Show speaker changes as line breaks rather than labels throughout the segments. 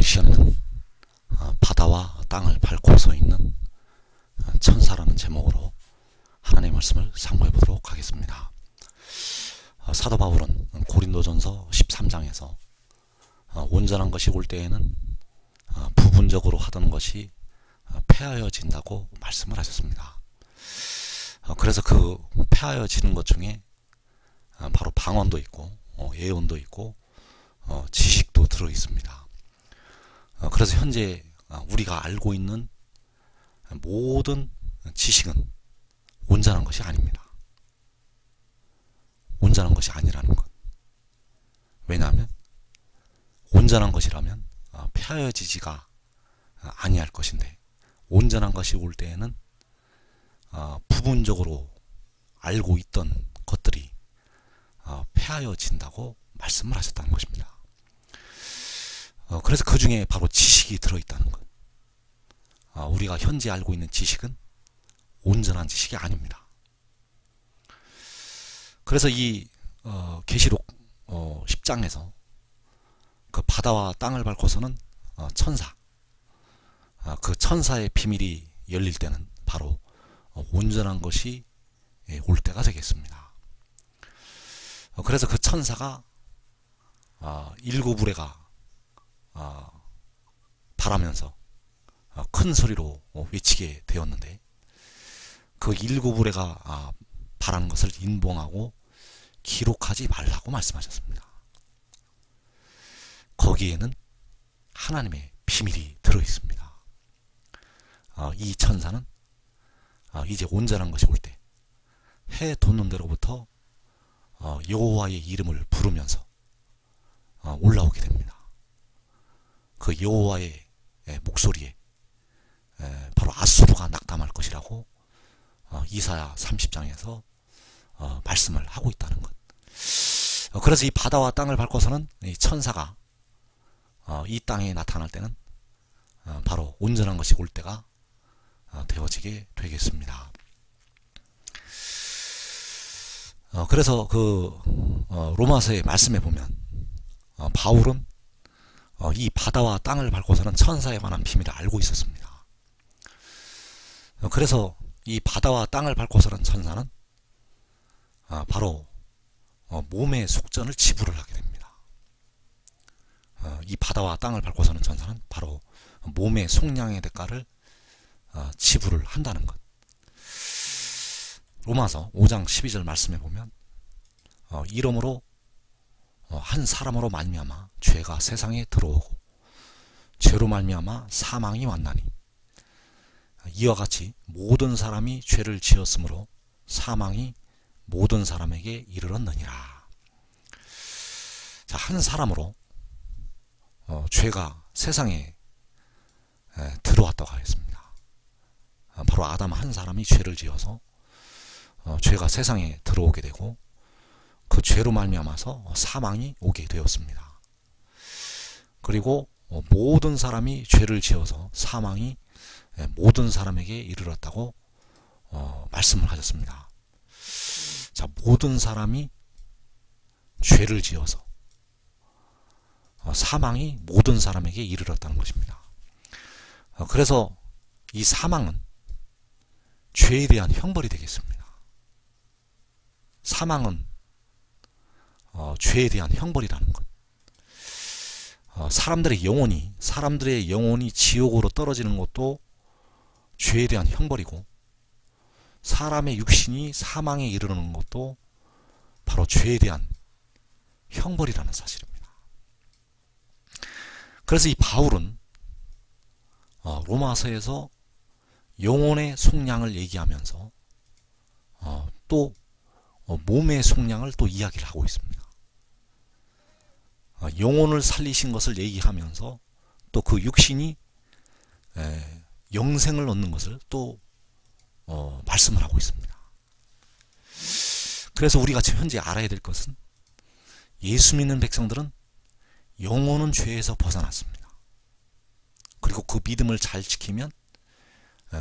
시간에는 바다와 땅을 밟고 서 있는 천사라는 제목으로 하나님의 말씀을 상고해 보도록 하겠습니다. 사도 바울은 고린도전서 13장에서 온전한 것이 올 때에는 부분적으로 하던 것이 폐하여진다고 말씀을 하셨습니다. 그래서 그 폐하여지는 것 중에 바로 방언도 있고 예언도 있고 지식도 들어 있습니다. 그래서 현재 우리가 알고 있는 모든 지식은 온전한 것이 아닙니다. 온전한 것이 아니라는 것. 왜냐하면 온전한 것이라면 폐하여지지가 아니할 것인데, 온전한 것이 올 때에는 부분적으로 알고 있던 것들이 폐하여진다고 말씀을 하셨다는 것입니다. 그래서 그 중에 바로 지식이 들어있다는 것. 우리가 현재 알고 있는 지식은 온전한 지식이 아닙니다. 그래서 이 계시록 10장에서 그 바다와 땅을 밟고서는 천사, 그 천사의 비밀이 열릴 때는 바로 온전한 것이 올 때가 되겠습니다. 그래서 그 천사가 일곱 우레가 바라면서 큰 소리로 외치게 되었는데, 그 일곱 우레가 바라는 것을 인봉하고 기록하지 말라고 말씀하셨습니다. 거기에는 하나님의 비밀이 들어있습니다. 이 천사는 이제 온전한 것이 올 때 해 돋는 데로부터 여호와의 이름을 부르면서 올라오게 됩니다. 그 여호와의 목소리에 바로 아수르가 낙담할 것이라고 이사야 30장에서 말씀을 하고 있다는 것. 그래서 이 바다와 땅을 밟고서는 이 천사가 이 땅에 나타날 때는 바로 온전한 것이 올 때가 되어지게 되겠습니다. 그래서 그 로마서의 말씀에 보면 바울은 이 바다와 땅을 밟고서는 천사에 관한 비밀을 알고 있었습니다. 그래서 이 바다와 땅을 밟고서는 천사는 바로 몸의 속전을 지불을 하게 됩니다. 이 바다와 땅을 밟고서는 천사는 바로 몸의 속량의 대가를 지불을 한다는 것. 로마서 5장 12절 말씀에 보면 이러므로 한 사람으로 말미암아 죄가 세상에 들어오고 죄로 말미암아 사망이 왔나니 이와 같이 모든 사람이 죄를 지었으므로 사망이 모든 사람에게 이르렀느니라. 자, 한 사람으로 죄가 세상에 들어왔다고 하겠습니다. 바로 아담 한 사람이 죄를 지어서 죄가 세상에 들어오게 되고 그 죄로 말미암아서 사망이 오게 되었습니다. 그리고 모든 사람이 죄를 지어서 사망이 모든 사람에게 이르렀다고 말씀을 하셨습니다. 자, 모든 사람이 죄를 지어서 사망이 모든 사람에게 이르렀다는 것입니다. 그래서 이 사망은 죄에 대한 형벌이 되겠습니다. 사망은 죄에 대한 형벌이라는 것. 사람들의 영혼이 지옥으로 떨어지는 것도 죄에 대한 형벌이고, 사람의 육신이 사망에 이르는 것도 바로 죄에 대한 형벌이라는 사실입니다. 그래서 이 바울은 로마서에서 영혼의 속량을 얘기하면서 또 몸의 속량을 또 이야기를 하고 있습니다. 영혼을 살리신 것을 얘기하면서 또 그 육신이 영생을 얻는 것을 또 말씀을 하고 있습니다. 그래서 우리가 지금 현재 알아야 될 것은, 예수 믿는 백성들은 영혼은 죄에서 벗어났습니다. 그리고 그 믿음을 잘 지키면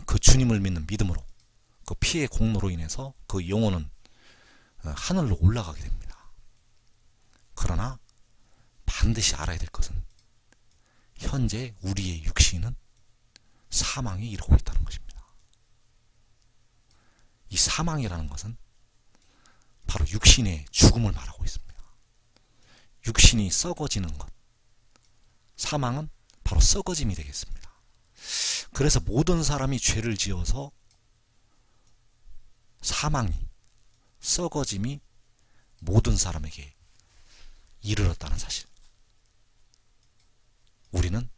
그 주님을 믿는 믿음으로, 그 피의 공로로 인해서 그 영혼은 하늘로 올라가게 됩니다. 그러나 반드시 알아야 될 것은, 현재 우리의 육신은 사망에 이르고 있다는 것입니다. 이 사망이라는 것은 바로 육신의 죽음을 말하고 있습니다. 육신이 썩어지는 것, 사망은 바로 썩어짐이 되겠습니다. 그래서 모든 사람이 죄를 지어서 사망이, 썩어짐이 모든 사람에게 이르렀다는 사실. 우리는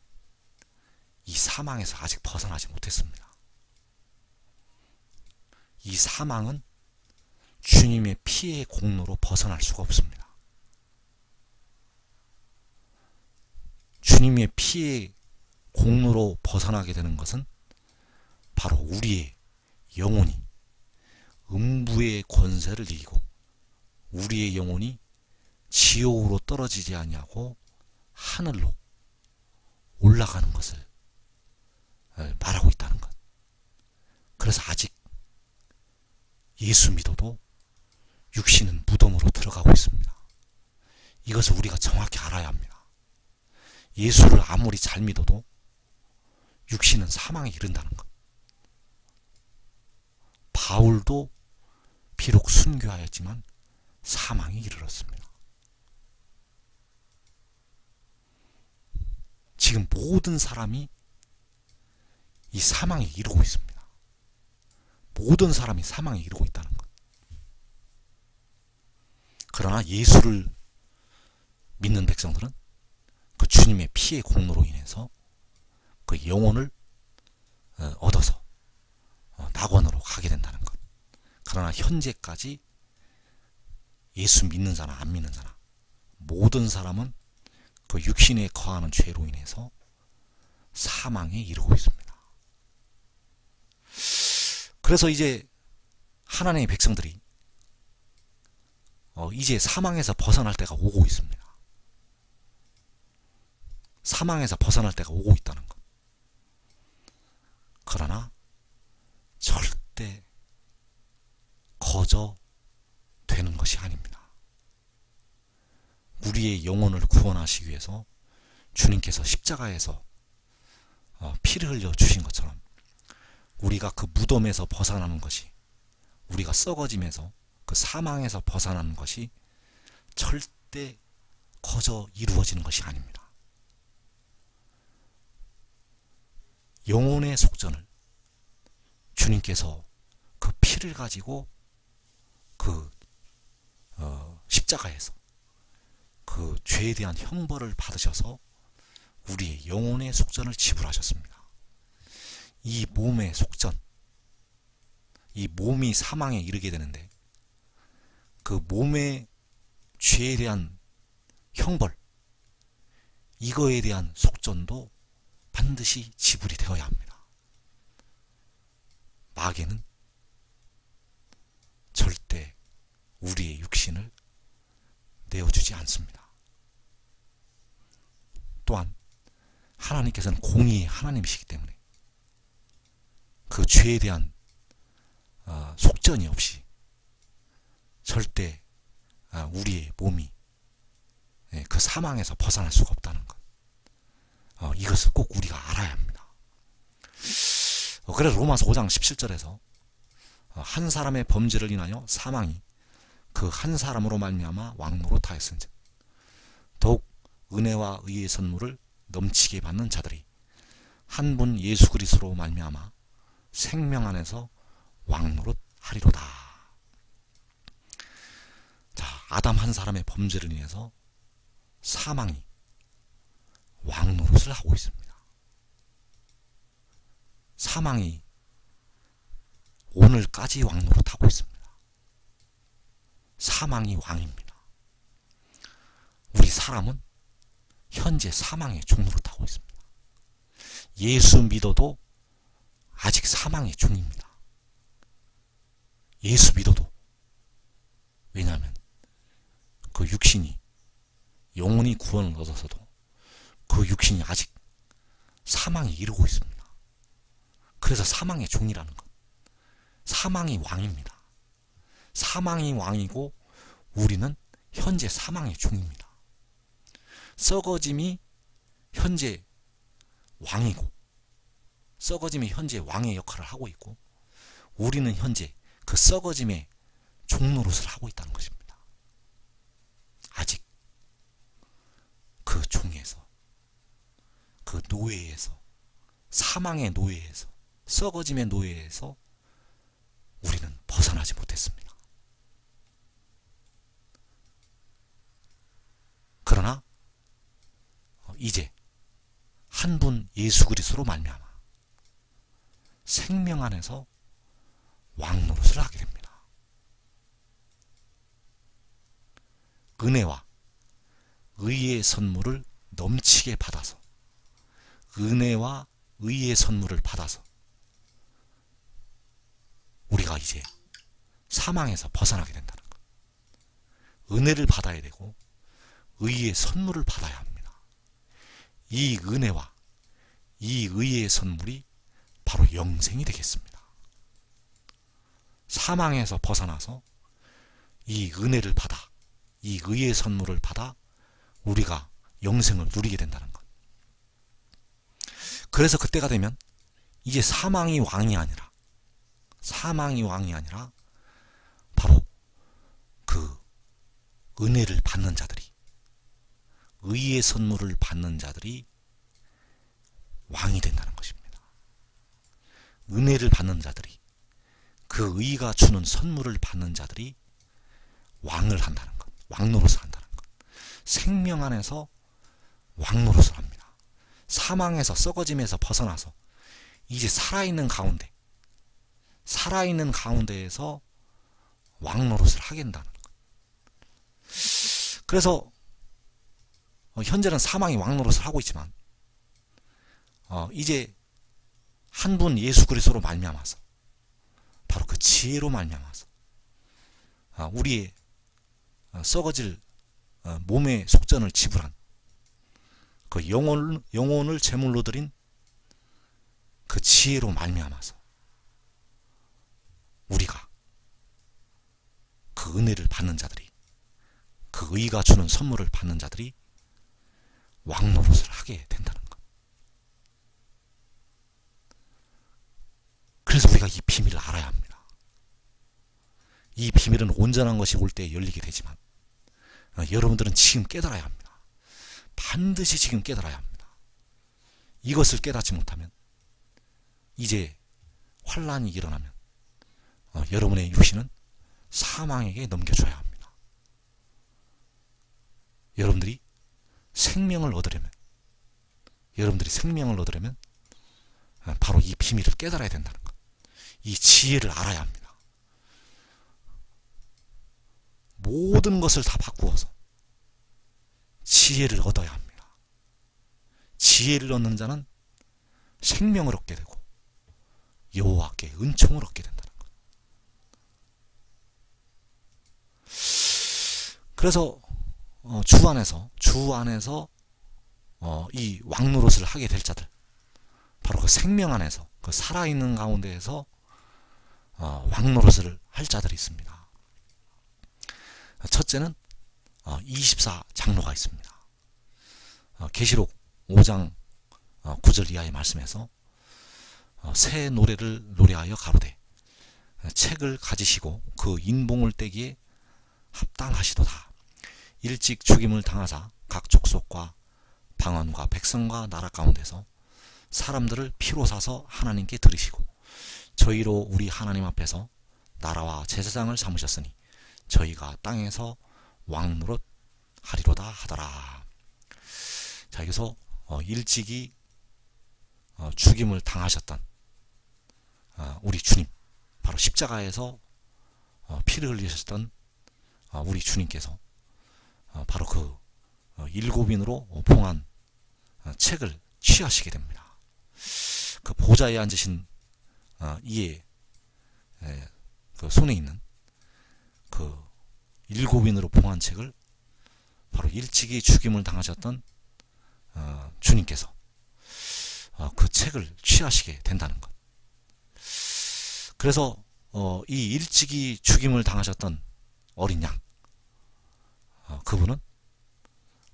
이 사망에서 아직 벗어나지 못했습니다. 이 사망은 주님의 피의 공로로 벗어날 수가 없습니다. 주님의 피의 공로로 벗어나게 되는 것은 바로 우리의 영혼이 음부의 권세를 이기고 우리의 영혼이 지옥으로 떨어지지 아니하고 하늘로 올라가는 것을 말하고 있다는 것. 그래서 아직 예수 믿어도 육신은 무덤으로 들어가고 있습니다. 이것을 우리가 정확히 알아야 합니다. 예수를 아무리 잘 믿어도 육신은 사망에 이른다는 것. 바울도 비록 순교하였지만 사망에 이르렀습니다. 지금 모든 사람이 이 사망에 이르고 있습니다. 모든 사람이 사망에 이르고 있다는 것. 그러나 예수를 믿는 백성들은 그 주님의 피의 공로로 인해서 그 영혼을 얻어서 낙원으로 가게 된다는 것. 그러나 현재까지 예수 믿는 자나 안 믿는 자나 모든 사람은 그 육신에 거하는 죄로 인해서 사망에 이르고 있습니다. 그래서 이제 하나님의 백성들이 이제 사망에서 벗어날 때가 오고 있습니다. 사망에서 벗어날 때가 오고 있다는 것. 그러나 절대 거저 되는 것이 아닙니다. 우리의 영혼을 구원하시기 위해서 주님께서 십자가에서 피를 흘려 주신 것처럼 우리가 그 무덤에서 벗어나는 것이, 우리가 썩어지면서 그 사망에서 벗어나는 것이 절대 거저 이루어지는 것이 아닙니다. 영혼의 속전을 주님께서 그 피를 가지고 그 십자가에서 그 죄에 대한 형벌을 받으셔서 우리의 영혼의 속전을 지불하셨습니다. 이 몸의 속전, 이 몸이 사망에 이르게 되는데 그 몸의 죄에 대한 형벌, 이거에 대한 속전도 반드시 지불이 되어야 합니다. 마귀는 절대 우리의 육신을 내어주지 않습니다. 또한 하나님께서는 공의의 하나님이시기 때문에 그 죄에 대한 속전이 없이 절대 우리의 몸이 그 사망에서 벗어날 수가 없다는 것. 이것을 꼭 우리가 알아야 합니다. 그래서 로마서 5장 17절에서 한 사람의 범죄를 인하여 사망이 그 한 사람으로 말미암아 왕노로 타했은즉 더욱 은혜와 의의 선물을 넘치게 받는 자들이 한 분 예수 그리스도로 말미암아 생명 안에서 왕노릇 하리로다. 자, 아담 한 사람의 범죄를 인해서 사망이 왕노릇을 하고 있습니다. 사망이 오늘까지 왕노릇하고 있습니다. 사망이 왕입니다. 우리 사람은 현재 사망의 종노릇하고 있습니다. 예수 믿어도 아직 사망의 종입니다. 예수 믿어도. 왜냐하면 그 육신이, 영혼이 구원을 얻어서도 그 육신이 아직 사망에 이르고 있습니다. 그래서 사망의 종이라는 것. 사망이 왕입니다. 사망이 왕이고 우리는 현재 사망의 종입니다. 썩어짐이 현재 왕이고 썩어짐이 현재 왕의 역할을 하고 있고 우리는 현재 그 썩어짐의 종노릇을 하고 있다는 것입니다. 아직 그 종에서, 그 노예에서, 사망의 노예에서, 썩어짐의 노예에서 우리는 벗어나지 못했습니다. 그러나 이제 한 분 예수 그리스도로 말미암아 생명 안에서 왕 노릇을 하게 됩니다. 은혜와 의의 선물을 넘치게 받아서, 은혜와 의의 선물을 받아서 우리가 이제 사망에서 벗어나게 된다는 것. 은혜를 받아야 되고 의의 선물을 받아야 합니다. 이 은혜와 이 의의 선물이 바로 영생이 되겠습니다. 사망에서 벗어나서 이 은혜를 받아, 이 의의 선물을 받아 우리가 영생을 누리게 된다는 것. 그래서 그때가 되면 이제 사망이 왕이 아니라 바로 그 은혜를 받는 자들이, 의의 선물을 받는 자들이 왕이 된다는 것입니다. 은혜를 받는 자들이, 그 의가 주는 선물을 받는 자들이 왕을 한다는 것, 왕노릇을 한다는 것. 생명 안에서 왕노릇을 합니다. 사망에서, 썩어짐에서 벗어나서 이제 살아있는 가운데에서 왕노릇을 하게 된다는 것. 그래서 현재는 사망이 왕노릇을 하고 있지만 이제 한 분 예수 그리스도로 말미암아서, 바로 그 지혜로 말미암아서 우리의 썩어질 몸의 속전을 지불한 그 영혼을 제물로 드린 그 지혜로 말미암아서 우리가 그 은혜를 받는 자들이, 그 의가 주는 선물을 받는 자들이 왕노릇을 하게 된다는 것. 그래서 우리가 이 비밀을 알아야 합니다. 이 비밀은 온전한 것이 올 때 열리게 되지만 여러분들은 지금 깨달아야 합니다. 반드시 지금 깨달아야 합니다. 이것을 깨닫지 못하면 이제 환란이 일어나면 여러분의 육신은 사망에게 넘겨줘야 합니다. 여러분들이 생명을 얻으려면 바로 이 비밀을 깨달아야 된다는 것. 이 지혜를 알아야 합니다. 모든 것을 다 바꾸어서 지혜를 얻어야 합니다. 지혜를 얻는 자는 생명을 얻게 되고 여호와께 은총을 얻게 된다는 것. 그래서 주 안에서 이 왕노릇을 하게 될 자들, 바로 그 생명 안에서, 그 살아있는 가운데에서 왕노릇을 할 자들이 있습니다. 첫째는 24장로가 있습니다. 계시록 5장 9절 이하의 말씀에서 새 노래를 노래하여 가로되 책을 가지시고 그 인봉을 떼기에 합당하시도다. 일찍 죽임을 당하사 각 족속과 방언과 백성과 나라 가운데서 사람들을 피로 사서 하나님께 드리시고 저희로 우리 하나님 앞에서 나라와 제사장을 삼으셨으니 저희가 땅에서 왕노릇 하리로다 하더라. 자, 여기서 일찍이 죽임을 당하셨던 우리 주님, 바로 십자가에서 피를 흘리셨던 우리 주님께서 바로 그 일곱인으로 봉한 책을 취하시게 됩니다. 그 보좌에 앉으신 이의 그 손에 있는 그 일곱인으로 봉한 책을 바로 일찍이 죽임을 당하셨던 주님께서 그 책을 취하시게 된다는 것. 그래서 이 일찍이 죽임을 당하셨던 어린 양, 그분은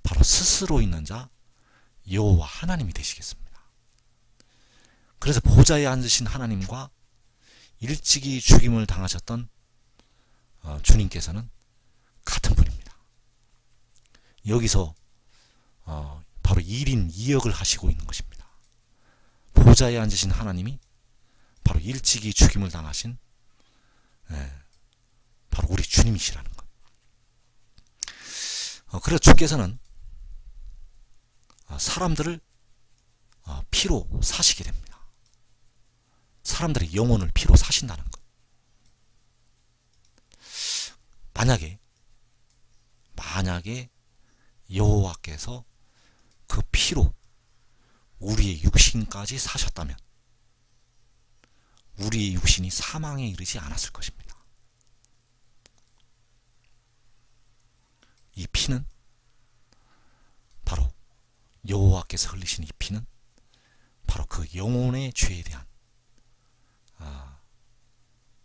바로 스스로 있는 자 여호와 하나님이 되시겠습니다. 그래서 보좌에 앉으신 하나님과 일찍이 죽임을 당하셨던 주님께서는 같은 분입니다. 여기서 바로 1인 2역을 하시고 있는 것입니다. 보좌에 앉으신 하나님이 바로 일찍이 죽임을 당하신 바로 우리 주님이시라는 것. 그래서 주께서는 사람들을 피로 사시게 됩니다. 사람들의 영혼을 피로 사신다는 것. 만약에 여호와께서 그 피로 우리의 육신까지 사셨다면 우리의 육신이 사망에 이르지 않았을 것입니다. 이 피는 바로 여호와께서 흘리신 이 피는 바로 그 영혼의 죄에 대한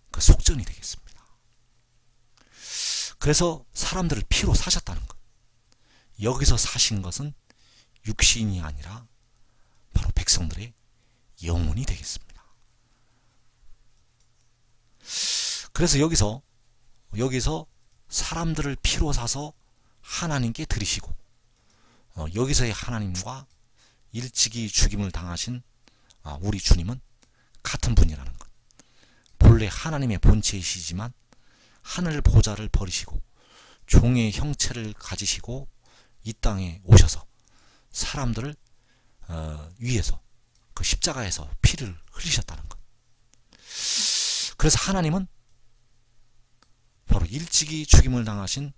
그 속전이 되겠습니다. 그래서 사람들을 피로 사셨다는 것. 여기서 사신 것은 육신이 아니라 바로 백성들의 영혼이 되겠습니다. 그래서 여기서 사람들을 피로 사서 하나님께 드리시고 여기서의 하나님과 일찍이 죽임을 당하신 우리 주님은 같은 분이라는 것. 본래 하나님의 본체이시지만 하늘 보좌를 버리시고 종의 형체를 가지시고 이 땅에 오셔서 사람들을 위해서 그 십자가에서 피를 흘리셨다는 것. 그래서 하나님은 바로 일찍이 죽임을 당하신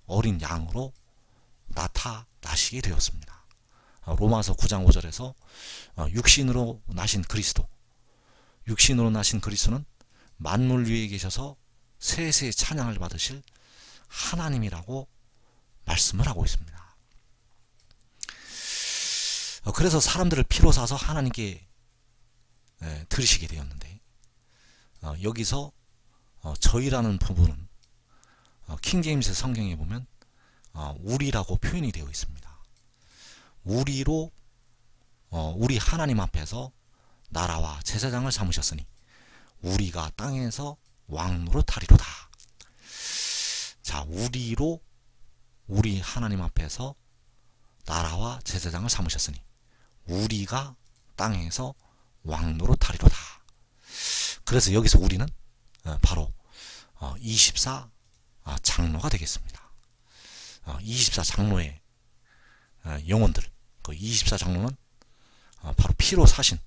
어린 양으로 나타나시게 되었습니다. 로마서 9장 5절에서 육신으로 나신 그리스도는 만물 위에 계셔서 세세 찬양을 받으실 하나님이라고 말씀을 하고 있습니다. 그래서 사람들을 피로 사서 하나님께 드리시게 되었는데 여기서 저희라는 부분은 킹제임스 성경에 보면 우리라고 표현이 되어 있습니다. 우리로 우리 하나님 앞에서 나라와 제사장을 삼으셨으니 우리가 땅에서 왕노릇하리로다. 자, 우리로 우리 하나님 앞에서 나라와 제사장을 삼으셨으니 우리가 땅에서 왕노릇하리로다. 그래서 여기서 우리는 바로 24 장로가 되겠습니다. 24 장로의 영혼들, 그 24 장로는 바로 피로 사신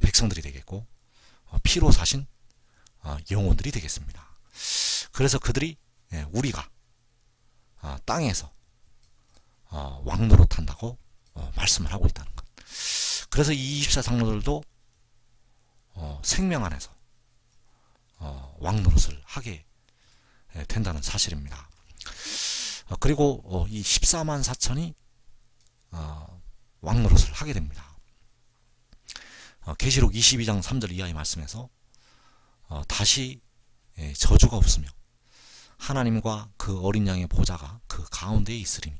백성들이 되겠고 피로 사신 영혼들이 되겠습니다. 그래서 그들이 우리가 땅에서 왕노릇한다고 말씀을 하고 있다는 것. 그래서 이 24 장로들도 생명 안에서 왕노릇을 하게 된다는 사실입니다. 그리고 이 14만 4천이 왕노릇을 하게 됩니다. 계시록 22장 3절 이하의 말씀에서 다시 저주가 없으며 하나님과 그 어린 양의 보좌가 그 가운데에 있으리니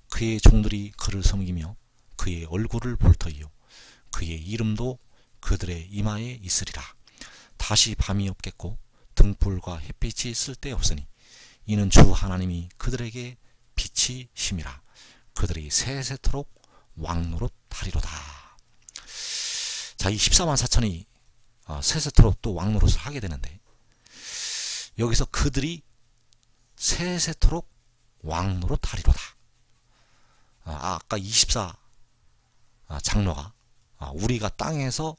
그의 종들이 그를 섬기며 그의 얼굴을 볼 터이요 그의 이름도 그들의 이마에 있으리라. 다시 밤이 없겠고 등불과 햇빛이 쓸데없으니 이는 주 하나님이 그들에게 빛이 심이라. 그들이 세세토록 왕노릇 하리로다. 자, 이 14만 4천이 세세토록 또 왕노릇을 하게 되는데 여기서 그들이 세세토록 왕노릇 하리로다. 아까 24 장로가 우리가 땅에서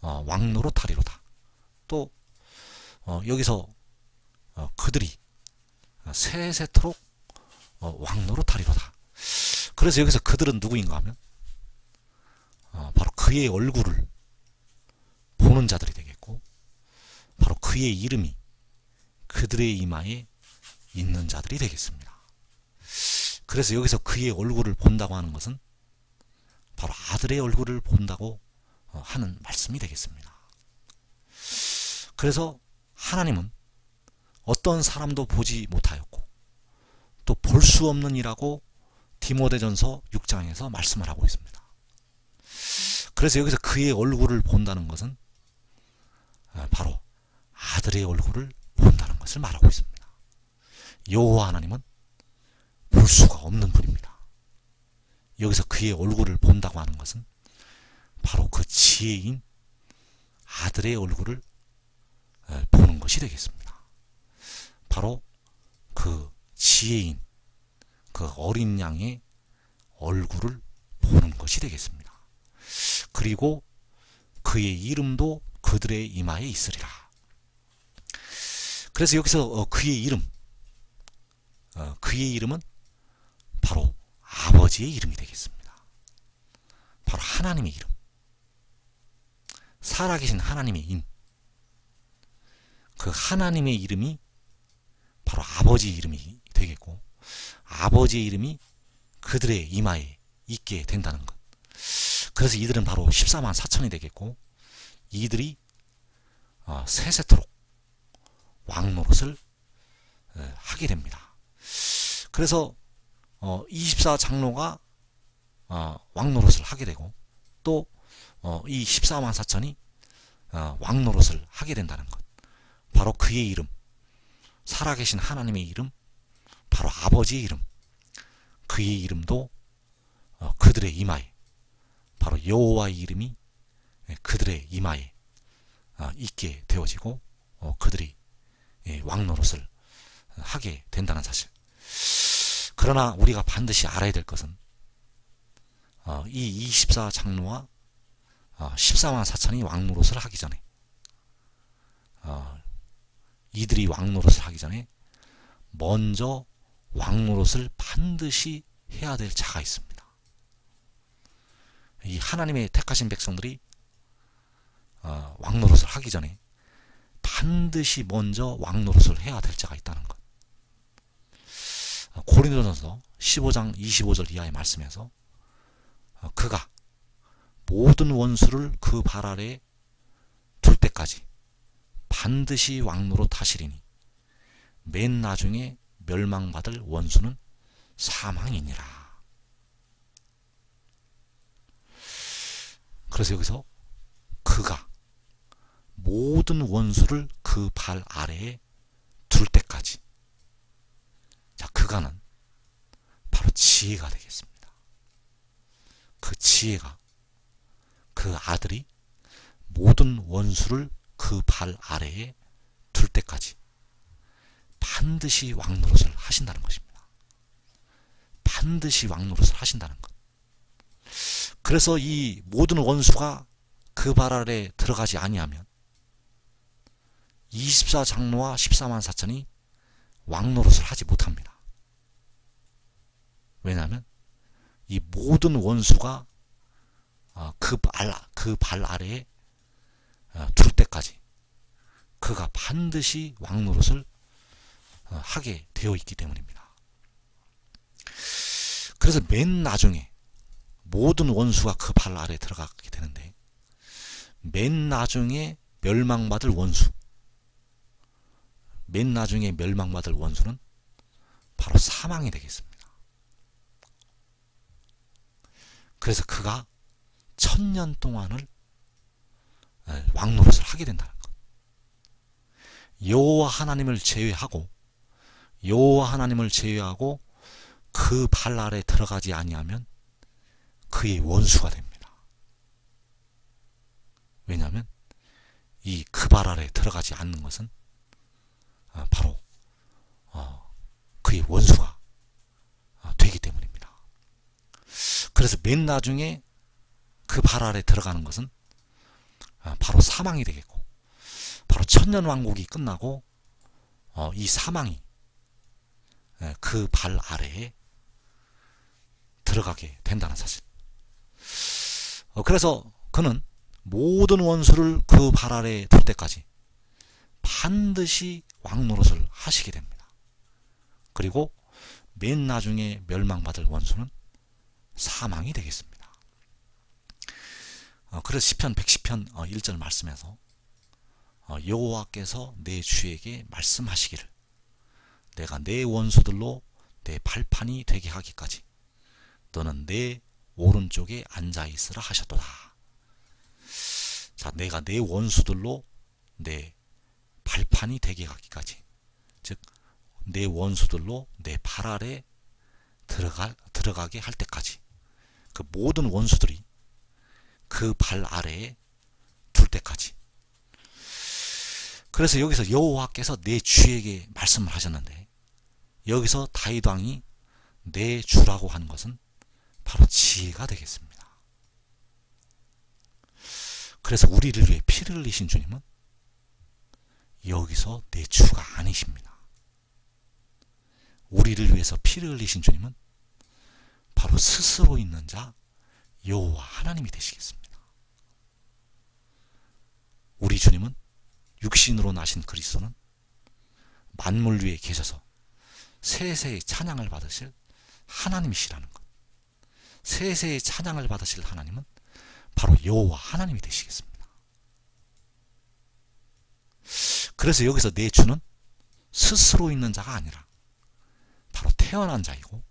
왕노릇 하리로다. 또 여기서 그들이 세세토록 왕노릇 하리로다. 그래서 여기서 그들은 누구인가 하면 바로 그의 얼굴을 보는 자들이 되겠고 바로 그의 이름이 그들의 이마에 있는 자들이 되겠습니다. 그래서 여기서 그의 얼굴을 본다고 하는 것은 바로 아들의 얼굴을 본다고 하는 말씀이 되겠습니다. 그래서 하나님은 어떤 사람도 보지 못하였고 또 볼 수 없는 이라고 디모데전서 6장에서 말씀을 하고 있습니다. 그래서 여기서 그의 얼굴을 본다는 것은 바로 아들의 얼굴을 본다는 것을 말하고 있습니다. 여호와 하나님은 볼 수가 없는 분입니다. 여기서 그의 얼굴을 본다고 하는 것은 바로 그 지혜인 아들의 얼굴을 보는 것이 되겠습니다. 바로 그 지혜인 그 어린 양의 얼굴을 보는 것이 되겠습니다. 그리고 그의 이름도 그들의 이마에 있으리라. 그래서 여기서 그의 이름은 바로 아버지의 이름이 되겠습니다. 바로 하나님의 이름, 살아계신 하나님의 이름, 그 하나님의 이름이 바로 아버지의 이름이 되겠고, 아버지의 이름이 그들의 이마에 있게 된다는 것. 그래서 이들은 바로 14만 4천이 되겠고, 이들이 세세토록 왕노릇을 하게 됩니다. 그래서 24장로가 왕노릇을 하게 되고, 또 이 14만 4천이 왕노릇을 하게 된다는 것. 바로 그의 이름, 살아계신 하나님의 이름, 바로 아버지의 이름, 그의 이름도 그들의 이마에, 바로 여호와의 이름이 그들의 이마에 있게 되어지고, 그들이 왕노릇을 하게 된다는 사실. 그러나 우리가 반드시 알아야 될 것은 이 24장로와 14만 4천이 왕노릇을 하기 전에, 이들이 왕노릇을 하기 전에 먼저 왕노릇을 반드시 해야 될 자가 있습니다. 이 하나님의 택하신 백성들이 왕노릇을 하기 전에 반드시 먼저 왕노릇을 해야 될 자가 있다는 것. 고린도전서 15장 25절 이하의 말씀에서 그가 모든 원수를 그 발 아래에 둘 때까지 반드시 왕노릇 하시리니 맨 나중에 멸망받을 원수는 사망이니라. 그래서 여기서 그가 모든 원수를 그 발 아래에 둘 때까지, 자, 그가는 바로 지혜가 되겠습니다. 그 지혜가, 그 아들이 모든 원수를 그 발 아래에 둘 때까지 반드시 왕노릇을 하신다는 것입니다. 반드시 왕노릇을 하신다는 것. 그래서 이 모든 원수가 그 발 아래에 들어가지 아니하면 24장로와 14만 4천이 왕노릇을 하지 못합니다. 왜냐하면 이 모든 원수가 그 발 아래에 둘 때까지 그가 반드시 왕노릇을 하게 되어 있기 때문입니다. 그래서 맨 나중에 모든 원수가 그 발 아래에 들어가게 되는데, 맨 나중에 멸망받을 원수, 맨 나중에 멸망받을 원수는 바로 사망이 되겠습니다. 그래서 그가 1000년 동안을 왕노릇을 하게 된다는 것. 여호와 하나님을 제외하고 그 발 아래 들어가지 아니하면 그의 원수가 됩니다. 왜냐하면 이 그 발 아래 들어가지 않는 것은 바로 그의 원수가 되기 때문입니다. 그래서 맨 나중에 그 발 아래 들어가는 것은 바로 사망이 되겠고, 바로 천년왕국이 끝나고 이 사망이 그 발 아래에 들어가게 된다는 사실. 그래서 그는 모든 원수를 그 발 아래에 둘 때까지 반드시 왕노릇을 하시게 됩니다. 그리고 맨 나중에 멸망받을 원수는 사망이 되겠습니다. 그래서 시편 110편 1절 말씀에서 여호와께서 내 주에게 말씀하시기를 내가 내 원수들로 내 발판이 되게 하기까지 너는 내 오른쪽에 앉아있으라 하셨도다. 자, 내가 내 원수들로 내 발판이 되게 하기까지, 즉 내 원수들로 내 발 아래 들어가게 할 때까지, 그 모든 원수들이 그 발 아래에 둘 때까지. 그래서 여기서 여호와께서 내 주에게 말씀을 하셨는데, 여기서 다윗 왕이 내 주라고 하는 것은 바로 지혜가 되겠습니다. 그래서 우리를 위해 피를 흘리신 주님은 여기서 내 주가 아니십니다. 우리를 위해서 피를 흘리신 주님은 바로 스스로 있는 자 여호와 하나님이 되시겠습니다. 우리 주님은 육신으로 나신 그리스도는 만물 위에 계셔서 세세의 찬양을 받으실 하나님이시라는 것. 세세의 찬양을 받으실 하나님은 바로 여호와 하나님이 되시겠습니다. 그래서 여기서 내 주는 스스로 있는 자가 아니라 바로 태어난 자이고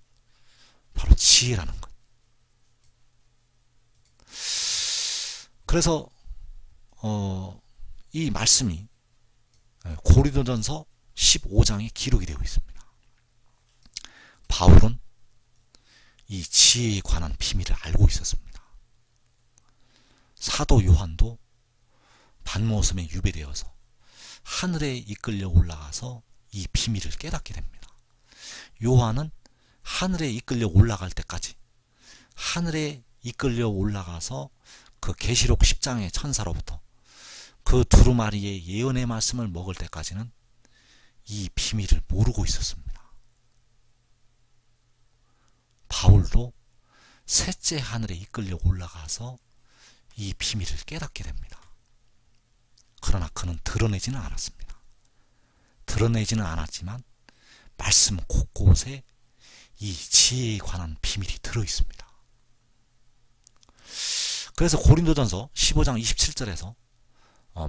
바로 지혜라는 것. 그래서 이 말씀이 고린도전서 15장에 기록이 되어 있습니다. 바울은 이 지혜에 관한 비밀을 알고 있었습니다. 사도 요한도 반모섬에 유배되어서 하늘에 이끌려 올라가서 이 비밀을 깨닫게 됩니다. 요한은 하늘에 이끌려 올라갈 때까지, 하늘에 이끌려 올라가서 그 계시록 10장의 천사로부터 그 두루마리의 예언의 말씀을 먹을 때까지는 이 비밀을 모르고 있었습니다. 바울도 셋째 하늘에 이끌려 올라가서 이 비밀을 깨닫게 됩니다. 그러나 그는 드러내지는 않았습니다. 드러내지는 않았지만 말씀 곳곳에 이 지혜에 관한 비밀이 들어있습니다. 그래서 고린도전서 15장 27절에서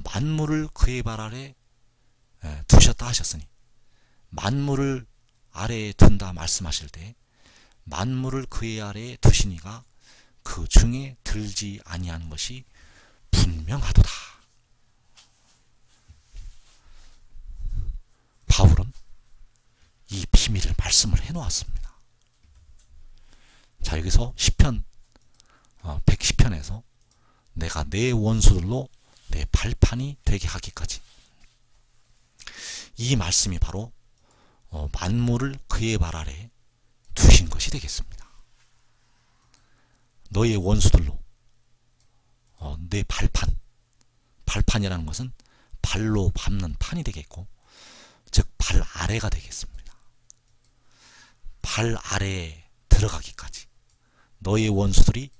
만물을 그의 발 아래 두셨다 하셨으니, 만물을 아래에 둔다 말씀하실 때 만물을 그의 아래에 두시니가 그 중에 들지 아니하는 것이 분명하도다. 바울은 이 비밀을 말씀을 해놓았습니다. 자, 여기서 시편 110편에서 내가 내 원수들로 내 발판이 되게 하기까지, 이 말씀이 바로 만물을 그의 발 아래에 두신 것이 되겠습니다. 너의 원수들로 내 발판이라는 것은 발로 밟는 판이 되겠고, 즉 발 아래가 되겠습니다. 발 아래에 들어가기까지, 너의 원수들이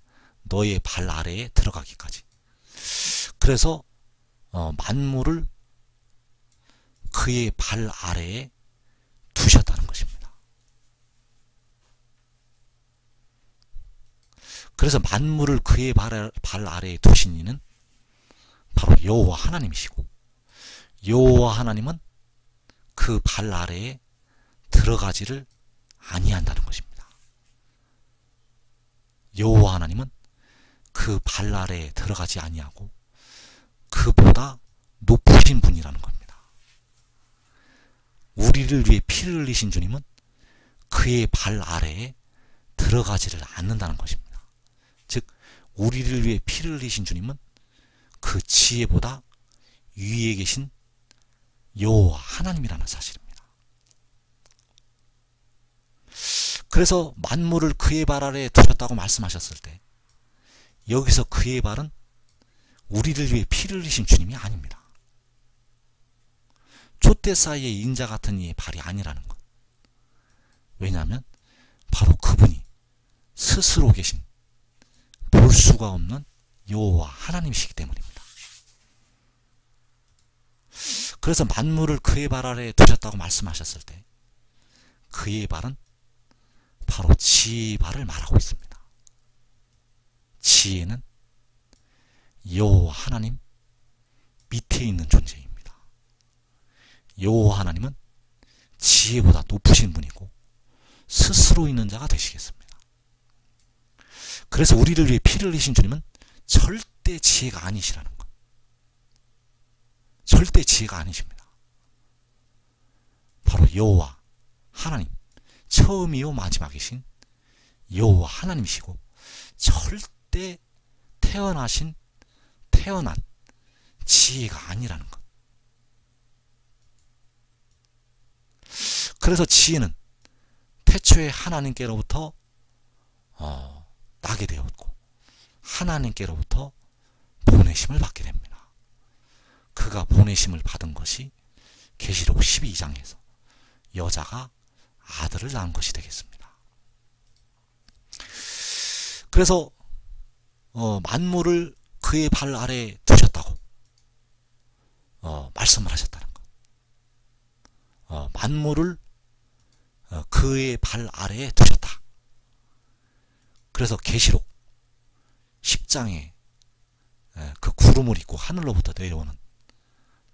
너의 발 아래에 들어가기까지. 그래서 만물을 그의 발 아래에 두셨다는 것입니다. 그래서 만물을 그의 발 아래에 두신 이는 바로 여호와 하나님이시고, 여호와 하나님은 그 발 아래에 들어가지를 아니한다는 것입니다. 여호와 하나님은 그 발 아래에 들어가지 아니하고 그보다 높으신 분이라는 겁니다. 우리를 위해 피를 흘리신 주님은 그의 발 아래에 들어가지를 않는다는 것입니다. 즉 우리를 위해 피를 흘리신 주님은 그 지혜보다 위에 계신 여호와 하나님이라는 사실입니다. 그래서 만물을 그의 발 아래에 두셨다고 말씀하셨을 때, 여기서 그의 발은 우리를 위해 피를 흘리신 주님이 아닙니다. 촛대 사이의 인자 같은 이의 발이 아니라는 것. 왜냐하면 바로 그분이 스스로 계신 볼 수가 없는 여호와 하나님이시기 때문입니다. 그래서 만물을 그의 발 아래에 두셨다고 말씀하셨을 때 그의 발은 바로 지혜의 발을 말하고 있습니다. 지혜는 여호와 하나님 밑에 있는 존재입니다. 여호와 하나님은 지혜보다 높으신 분이고 스스로 있는 자가 되시겠습니다. 그래서 우리를 위해 피를 흘리신 주님은 절대 지혜가 아니시라는 것. 절대 지혜가 아니십니다. 바로 여호와 하나님, 처음이요 마지막이신 여호와 하나님이시고 절대 태어난 지혜가 아니라는 것. 그래서 지혜는 태초에 하나님께로부터 나게 되었고 하나님께로부터 보내심을 받게 됩니다. 그가 보내심을 받은 것이 계시록 12장에서 여자가 아들을 낳은 것이 되겠습니다. 그래서 만물을 그의 발 아래에 두셨다고 말씀을 하셨다는 것. 만물을 그의 발 아래에 두셨다. 그래서 계시록 10장에 그 구름을 입고 하늘로부터 내려오는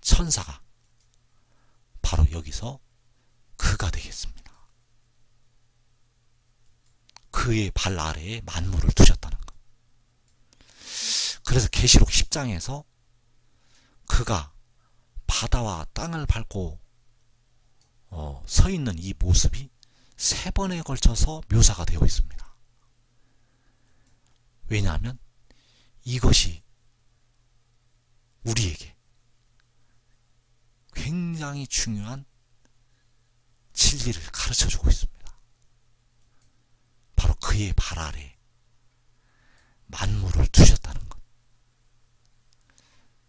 천사가 바로 여기서 그가 되겠습니다. 그의 발 아래에 만물을 두셨다는 것. 그래서 계시록 10장에서 그가 바다와 땅을 밟고 서 있는 이 모습이 3번에 걸쳐서 묘사가 되어 있습니다. 왜냐하면 이것이 우리에게 굉장히 중요한 진리를 가르쳐주고 있습니다. 바로 그의 발 아래에 만물을 두셨다는 것.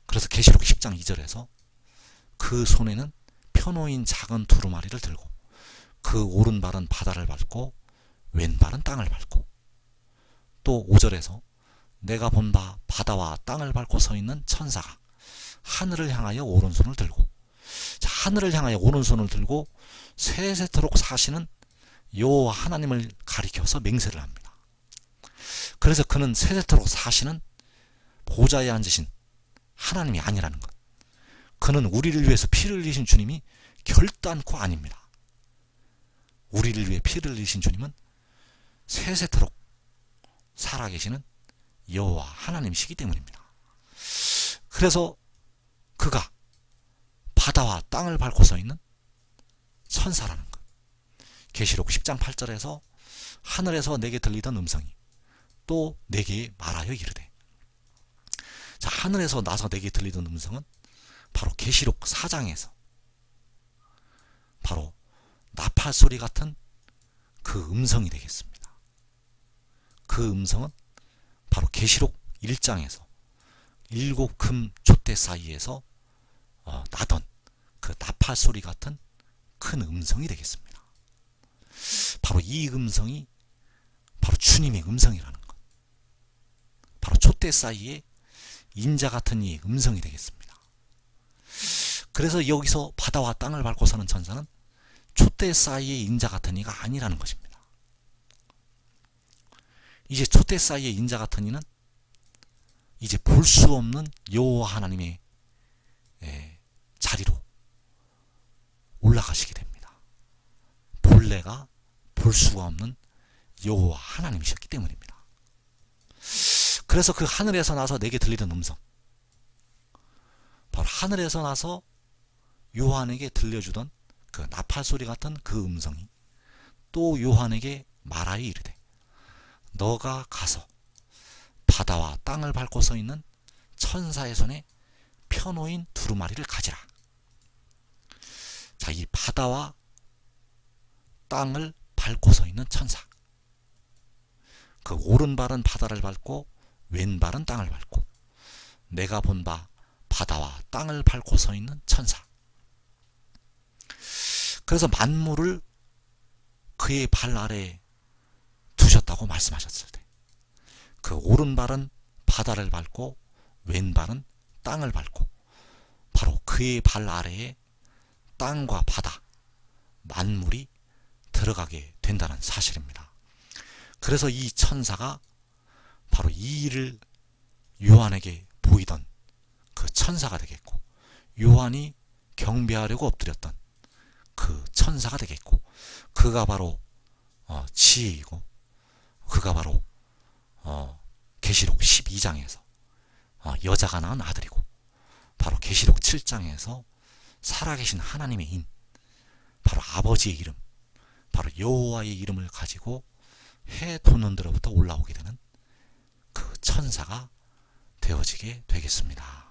그래서 계시록 10장 2절에서 그 손에는 펴놓인 작은 두루마리를 들고 그 오른발은 바다를 밟고 왼발은 땅을 밟고, 또 5절에서 내가 본 바 바다와 땅을 밟고 서 있는 천사가 하늘을 향하여 오른손을 들고, 자, 하늘을 향하여 오른손을 들고 세세토록 사시는 여호와 하나님을 가리켜서 맹세를 합니다. 그래서 그는 세세토록 사시는 보좌에 앉으신 하나님이 아니라는 것. 그는 우리를 위해서 피를 흘리신 주님이 결단코 아닙니다. 우리를 위해 피를 흘리신 주님은 세세토록 살아계시는 여호와 하나님이시기 때문입니다. 그래서 그가 바다와 땅을 밟고 서 있는 천사라는 것. 계시록 10장 8절에서 하늘에서 내게 들리던 음성이 또 내게 말하여 이르되, 자, 하늘에서 나서 내게 들리던 음성은 바로 계시록 4장에서 바로 나팔 소리 같은 그 음성이 되겠습니다. 그 음성은 바로 계시록 1장에서 7금 촛대 사이에서 나던 그 나팔 소리 같은 큰 음성이 되겠습니다. 바로 이 음성이 바로 주님의 음성이라는 것. 바로 촛대 사이에 인자 같은 이 음성이 되겠습니다. 그래서 여기서 바다와 땅을 밟고 서는 천사는 촛대 사이의 인자 같은 이가 아니라는 것입니다. 이제 촛대 사이의 인자 같은 이는 이제 볼 수 없는 여호와 하나님의 자리로 올라가시게 됩니다. 본래가 볼 수가 없는 여호와 하나님이셨기 때문입니다. 그래서 그 하늘에서 나서 내게 들리던 음성, 바로 하늘에서 나서 요한에게 들려주던 그 나팔 소리 같은 그 음성이 또 요한에게 말하여 이르되, 너가 가서 바다와 땅을 밟고 서 있는 천사의 손에 펴놓인 두루마리를 가지라. 자, 이 바다와 땅을 밟고 서 있는 천사, 그 오른발은 바다를 밟고 왼발은 땅을 밟고 내가 본 바 바다와 땅을 밟고 서 있는 천사. 그래서 만물을 그의 발 아래에 두셨다고 말씀하셨을 때, 그 오른발은 바다를 밟고 왼발은 땅을 밟고 바로 그의 발 아래에 땅과 바다, 만물이 들어가게 된다는 사실입니다. 그래서 이 천사가 바로 이 일을 요한에게 보이던 그 천사가 되겠고, 요한이 경배하려고 엎드렸던 그 천사가 되겠고, 그가 바로 지혜이고, 그가 바로 계시록 12장에서 여자가 낳은 아들이고, 바로 계시록 17장에서 살아계신 하나님의 인, 바로 아버지의 이름, 바로 여호와의 이름을 가지고 해돋는들로부터 올라오게 되는 그 천사가 되어지게 되겠습니다.